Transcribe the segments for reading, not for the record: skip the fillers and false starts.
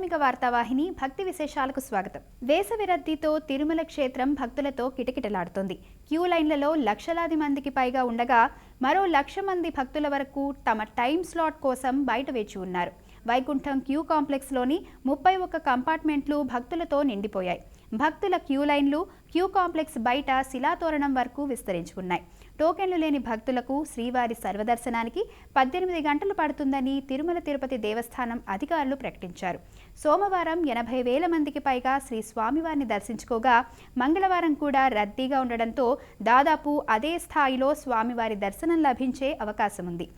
ఆధ్యాత్మిక వార్తావాహిని భక్తి విశేషాలకు స్వాగతం. వేసవి రద్దీతో తిరుమల క్షేత్రం భక్తులతో కిటకిటలాడుతోంది. క్యూ లైన్లలో లక్షలాది మందికి పైగా ఉండగా మరో 1,00,000 మంది భక్తుల వరకు తమ టైం స్లాట్ కోసం బయట వేచి ఉన్నారు. వైకుంఠం క్యూ కాంప్లెక్స్లోని 31 కంపార్ట్మెంట్లు భక్తులతో నిండిపోయాయి. భక్తుల క్యూ లైన్లు క్యూ కాంప్లెక్స్ బయట శిలాతోరణం వరకు విస్తరించుకున్నాయి. టోకెన్లు లేని భక్తులకు శ్రీవారి సర్వదర్శనానికి 18 గంటలు పడుతుందని తిరుమల తిరుపతి దేవస్థానం అధికారులు ప్రకటించారు. సోమవారం 80,000 మందికి పైగా శ్రీ స్వామివారిని దర్శించుకోగా మంగళవారం కూడా రద్దీగా ఉండడంతో దాదాపు అదే స్థాయిలో స్వామివారి దర్శనం లభించే అవకాశం ఉంది.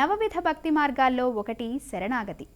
నవవిధ భక్తి మార్గాల్లో ఒకటి శరణాగతి.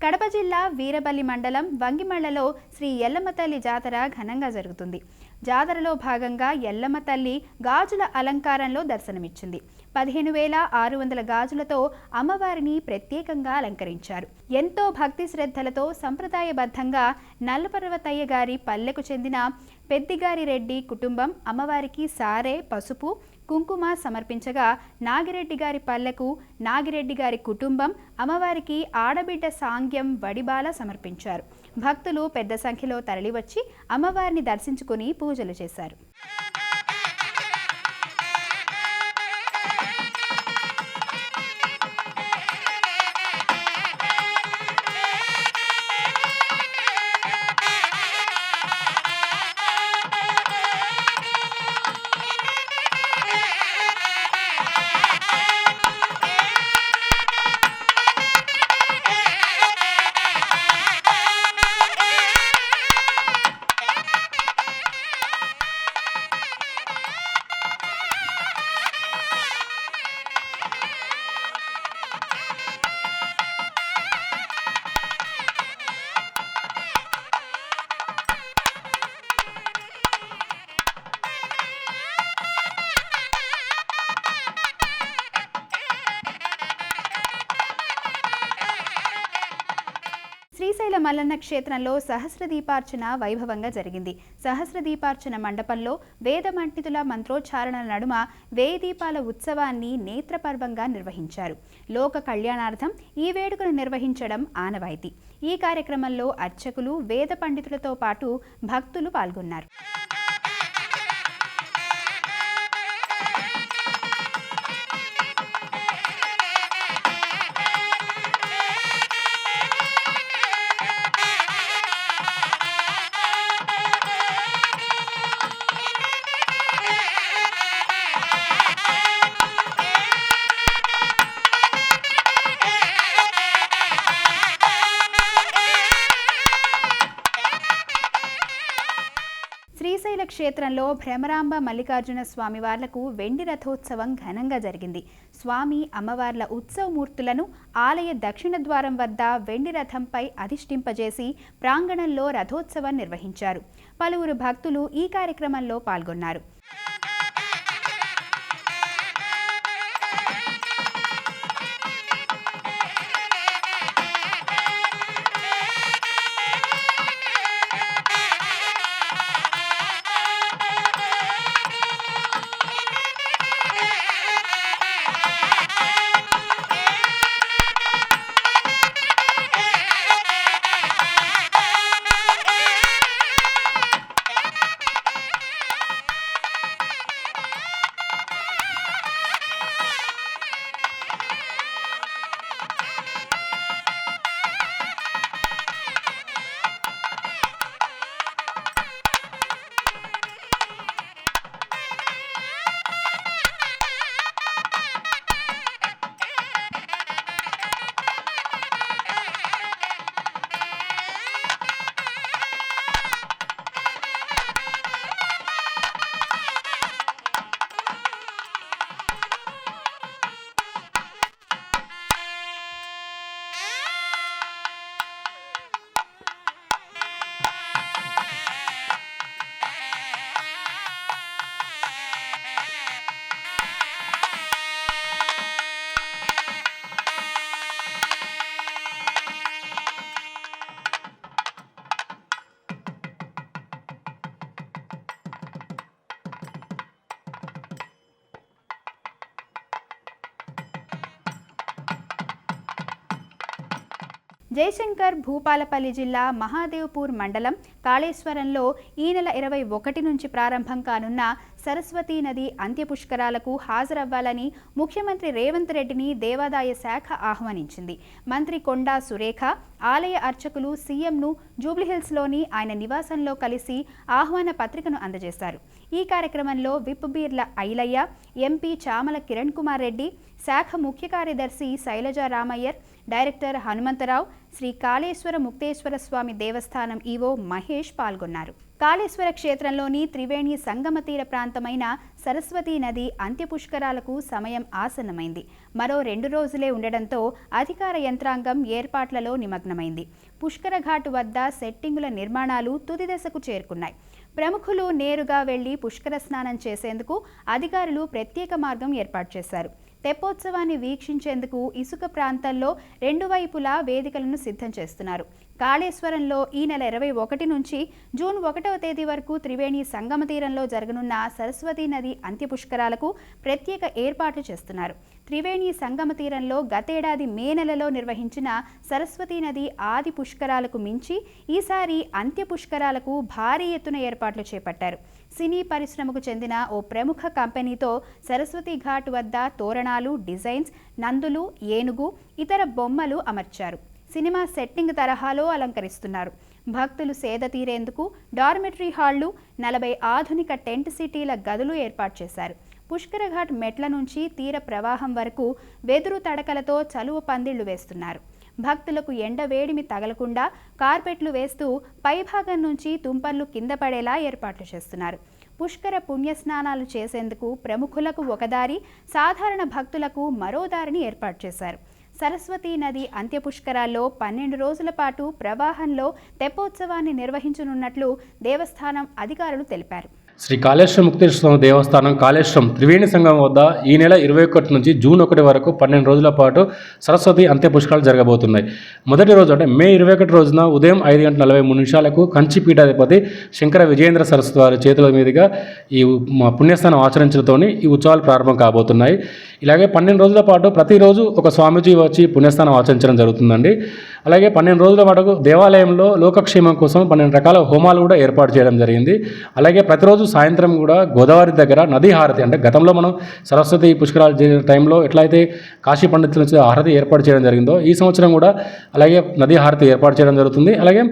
కడప జిల్లా వీరబల్లి మండలం వంగిమళ్లలో శ్రీ ఎల్లమ్మ తల్లి జాతర ఘనంగా జరుగుతుంది. జాతరలో భాగంగా ఎల్లమ్మ తల్లి గాజుల అలంకారంలో దర్శనమిచ్చింది. 15,600 గాజులతో అమ్మవారిని ప్రత్యేకంగా అలంకరించారు. ఎంతో భక్తి శ్రద్ధలతో సంప్రదాయబద్ధంగా నల్లపర్వతయ్య గారి పల్లెకు చెందిన పెద్దిగారి రెడ్డి కుటుంబం అమ్మవారికి సారే, పసుపు, కుంకుమ సమర్పించగా నాగిరెడ్డి గారి పల్లెకు నాగిరెడ్డి గారి కుటుంబం అమ్మవారికి ఆడబిడ్డ సాంగ్యం, వడిబాల సమర్పించారు. భక్తులు పెద్ద సంఖ్యలో తరలివచ్చి అమ్మవారిని దర్శించుకుని పూజలు చేశారు. శ్రీశైల మల్లన్న క్షేత్రంలో సహస్రదీపార్చన వైభవంగా జరిగింది. సహస్రదీపార్చన మండపంలో వేదమంటితుల మంత్రోచ్చారణల నడుమ 1000 దీపాల ఉత్సవాన్ని నేత్రపర్వంగా నిర్వహించారు. లోక కళ్యాణార్థం ఈ వేడుకను నిర్వహించడం ఆనవాయితీ. ఈ కార్యక్రమంలో అర్చకులు, వేద పండితులతో పాటు భక్తులు పాల్గొన్నారు. క్షేత్రంలో భ్రమరాంబ మల్లికార్జున స్వామి వార్లకు వెండి రథోత్సవం ఘనంగా జరిగింది. స్వామి అమ్మవార్ల ఉత్సవమూర్తులను ఆలయ దక్షిణ ద్వారం వద్ద వెండి రథంపై అధిష్ఠింపజేసి ప్రాంగణంలో రథోత్సవం నిర్వహించారు. పలువురు భక్తులు ఈ కార్యక్రమంలో పాల్గొన్నారు. జయశంకర్ భూపాలపల్లి జిల్లా మహాదేవ్పూర్ మండలం కాళేశ్వరంలో ఈ నెల 21 నుంచి ప్రారంభం కానున్న సరస్వతీ నది అంత్యపుష్కరాలకు హాజరవ్వాలని ముఖ్యమంత్రి రేవంత్ రెడ్డిని దేవాదాయ శాఖ ఆహ్వానించింది. మంత్రి కొండా సురేఖ ఆలయ అర్చకులు సీఎంను జూబ్లీహిల్స్లోని ఆయన నివాసంలో కలిసి ఆహ్వాన పత్రికను అందజేశారు. ఈ కార్యక్రమంలో విప్ బీర్ల ఐలయ్య, ఎంపీ చామల కిరణ్ కుమార్ రెడ్డి, శాఖ ముఖ్య కార్యదర్శి శైలజ రామయ్యర్, డైరెక్టర్ హనుమంతరావు, శ్రీ కాళేశ్వర ముక్తేశ్వర స్వామి దేవస్థానం ఈవో మహేష్ పాల్గొన్నారు. కాళేశ్వర క్షేత్రంలోని త్రివేణి సంగమ తీర ప్రాంతమైన సరస్వతీ నది అంత్యపుష్కరాలకు సమయం ఆసన్నమైంది. మరో 2 రోజులే ఉండడంతో అధికార యంత్రాంగం ఏర్పాట్లలో నిమగ్నమైంది. పుష్కర ఘాటు వద్ద సెట్టింగుల నిర్మాణాలు తుది దశకు చేరుకున్నాయి. ప్రముఖులు నేరుగా వెళ్లి పుష్కర స్నానం చేసేందుకు అధికారులు ప్రత్యేక మార్గం ఏర్పాటు చేశారు. తెప్పోత్సవాన్ని వీక్షించేందుకు ఇసుక ప్రాంతాల్లో 2 వైపులా వేదికలను సిద్ధం చేస్తున్నారు. కాళేశ్వరంలో ఈ నెల 21 నుంచి జూన్ 1వ తేదీ వరకు త్రివేణి సంగమ తీరంలో జరగనున్న సరస్వతీ నది అంత్యపుష్కరాలకు ప్రత్యేక ఏర్పాట్లు చేస్తున్నారు. త్రివేణి సంగమ తీరంలో గతేడాది మే నెలలో నిర్వహించిన సరస్వతీ నది ఆది పుష్కరాలకు మించి ఈసారి అంత్యపుష్కరాలకు భారీ ఎత్తున ఏర్పాట్లు చేపట్టారు. సినీ పరిశ్రమకు చెందిన ఓ ప్రముఖ కంపెనీతో సరస్వతి ఘాట్ వద్ద తోరణాలు, డిజైన్స్, నందులు, ఏనుగు, ఇతర బొమ్మలు అమర్చారు. సినిమా సెట్టింగ్ తరహాలో అలంకరిస్తున్నారు. భక్తులు సేద తీరేందుకు డార్మెటరీ హాళ్లు, 40 ఆధునిక టెంట్ సిటీల గదులు ఏర్పాటు చేశారు. పుష్కర ఘాట్ మెట్ల నుంచి తీర ప్రవాహం వరకు వెదురు తడకలతో చలువ పందిళ్లు వేస్తున్నారు. భక్తులకు ఎండ వేడిమి తగలకుండా కార్పెట్లు వేస్తూ పైభాగం నుంచి తుంపర్లు కింద పడేలా ఏర్పాట్లు చేస్తున్నారు. పుష్కర పుణ్యస్నానాలు చేసేందుకు ప్రముఖులకు ఒక దారి, సాధారణ భక్తులకు మరో దారిని ఏర్పాటు చేశారు. సరస్వతీ నది అంత్యపుష్కరాల్లో 12 రోజుల పాటు ప్రవాహంలో తెప్పోత్సవాన్ని నిర్వహించనున్నట్లు దేవస్థానం అధికారులు తెలిపారు. శ్రీ కాళేశ్వర ముక్తేశ్వర స్వామి దేవస్థానం కాళేశ్వరం త్రివేణి సంగమం వద్ద ఈ నెల 21 నుంచి జూన్ 1 వరకు 12 రోజుల పాటు సరస్వతి అంత్య పుష్కరాలు జరగబోతున్నాయి. మొదటి రోజు అంటే మే 21 రోజున ఉదయం 5:43 కంచి పీఠాధిపతి శంకర విజయేంద్ర సరస్వతి వారి చేతుల మీదుగా ఈ పుణ్యస్నానం ఆచరించడంతో ఈ ఉత్సవాలు ప్రారంభం కాబోతున్నాయి. ఇలాగే 12 రోజుల పాటు ప్రతిరోజు ఒక స్వామీజీ వచ్చి పుణ్యస్నానం ఆచరించడం జరుగుతుందండి. అలాగే 12 రోజుల పాటు దేవాలయంలో లోకక్షేమం కోసం 12 రకాల హోమాలు కూడా ఏర్పాటు చేయడం జరిగింది. అలాగే ప్రతిరోజు సాయంత్రం కూడా గోదావరి దగ్గర నదీ హారతి, అంటే గతంలో మనం సరస్వతి పుష్కరాలు జరిగిన టైంలో ఎట్లయితే కాశీ పండితుల నుంచి హారతి ఏర్పాటు చేయడం జరిగిందో ఈ సంవత్సరం కూడా అలాగే నదీ హారతి ఏర్పాటు చేయడం జరుగుతుంది. అలాగే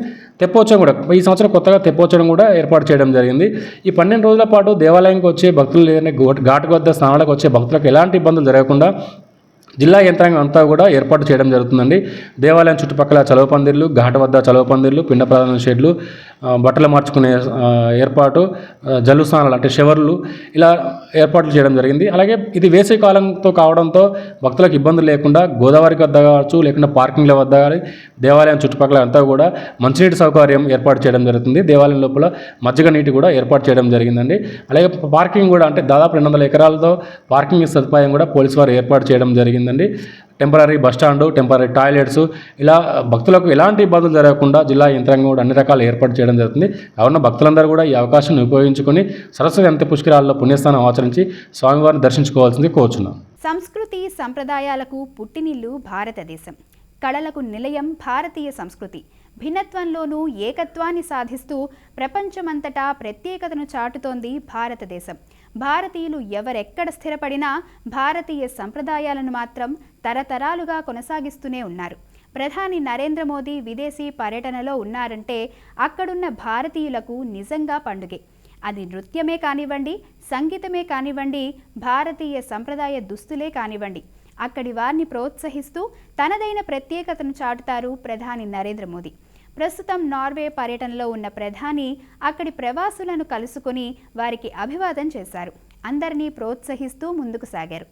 తెప్పోత్సవం కూడా ఈ సంవత్సరం కొత్తగా తెప్పోత్సవం కూడా ఏర్పాటు చేయడం జరిగింది. ఈ 12 రోజుల పాటు దేవాలయంకి వచ్చే భక్తులు లేదంటే ఘాటు వద్ద స్నానాలకు వచ్చే భక్తులకు ఎలాంటి ఇబ్బందులు జరగకుండా జిల్లా యంత్రాంగం అంతా కూడా ఏర్పాటు చేయడం జరుగుతుందండి. దేవాలయం చుట్టుపక్కల చలువ పందిర్లు, ఘాట్ వద్ద చలువ పందిర్లు, పిండ ప్రధాన షెడ్లు, బట్టలు మార్చుకునే ఏర్పాటు, జల్లు స్నానాలు అంటే షవర్లు ఇలా ఏర్పాట్లు చేయడం జరిగింది. అలాగే ఇది వేసవి కాలంతో కావడంతో భక్తులకు ఇబ్బందులు లేకుండా గోదావరికి వద్ద కావచ్చు, లేకుండా పార్కింగ్ల వద్ద కానీ దేవాలయం చుట్టుపక్కల అంతా కూడా మంచినీటి సౌకర్యం ఏర్పాటు చేయడం జరుగుతుంది. దేవాలయం లోపల మజ్జిగ నీటి కూడా ఏర్పాటు చేయడం జరిగిందండి. అలాగే పార్కింగ్ కూడా అంటే దాదాపు 200 ఎకరాలతో పార్కింగ్ సదుపాయం కూడా పోలీసు వారు ఏర్పాటు చేయడం జరిగిందండి. టెంపరీ బస్టాండు, టెంపరీ టాయిలెట్స్ ఇలా భక్తులకు ఎలాంటి ఇబ్బందులు జరగకుండా జిల్లా యంత్రాంగం కూడా అన్ని రకాల ఏర్పాటు చేయడం జరుగుతుంది. కావున భక్తులందరూ కూడా ఈ అవకాశాన్ని ఉపయోగించుకొని సరస్వతి అంత్య పుష్కరాల్లో పుణ్యస్నానం ఆచరించి స్వామివారిని దర్శించుకోవాల్సింది కోరుచున్నాం. సంస్కృతి సంప్రదాయాలకు పుట్టినిల్లు భారతదేశం. కళలకు నిలయం భారతీయ సంస్కృతి. భిన్నత్వంలోనూ ఏకత్వాన్ని సాధిస్తూ ప్రపంచమంతటా ప్రత్యేకతను చాటుతోంది భారతదేశం. భారతీయులు ఎవరెక్కడ స్థిరపడినా భారతీయ సంప్రదాయాలను మాత్రం తరతరాలుగా కొనసాగిస్తూనే ఉన్నారు. ప్రధాని నరేంద్ర మోదీ విదేశీ పర్యటనలో ఉన్నారంటే అక్కడున్న భారతీయులకు నిజంగా పండుగే. అది నృత్యమే కానివ్వండి, సంగీతమే కానివ్వండి, భారతీయ సంప్రదాయ దుస్తులే కానివ్వండి, అక్కడి వారిని ప్రోత్సహిస్తూ తనదైన ప్రత్యేకతను చాటుతారు ప్రధాని నరేంద్ర మోదీ. ప్రస్తుతం నార్వే పర్యటనలో ఉన్న ప్రధాని అక్కడి ప్రవాసులను కలుసుకొని వారికి అభివాదం చేశారు. అందరినీ ప్రోత్సహిస్తూ ముందుకు సాగారు.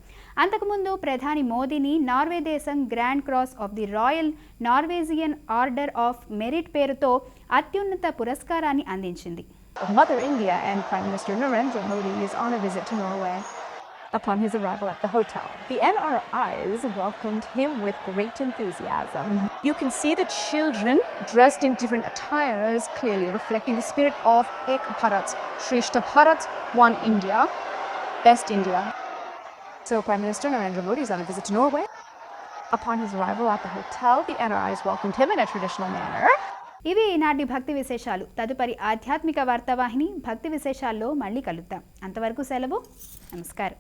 అంతకుముందు ప్రధాని మోదీని నార్వే దేశం grand cross of the royal Norwegian order of merit పేరుతో అత్యున్నత పురస్కారాన్ని అందించింది. Mother India and Prime Minister Narendra Modi is on a visit to Norway. Upon his arrival at the hotel, the NRIs welcomed him with great enthusiasm. You can see the children dressed in different attires, clearly reflecting the spirit of Ek Bharat, Shreshta Bharat, One India, Best India. So Prime Minister Narendra Modi is on a visit to Norway. Upon his arrival at the hotel, the NRIs welcomed him in a traditional manner. ఇవి ఈనాటి భక్తి విశేషాలు. తదుపరి ఆధ్యాత్మిక వార్తావాహిని భక్తి విశేషాల్లో మళ్ళీ కలుద్దాం. అంతవరకు సెలవు. నమస్కారం.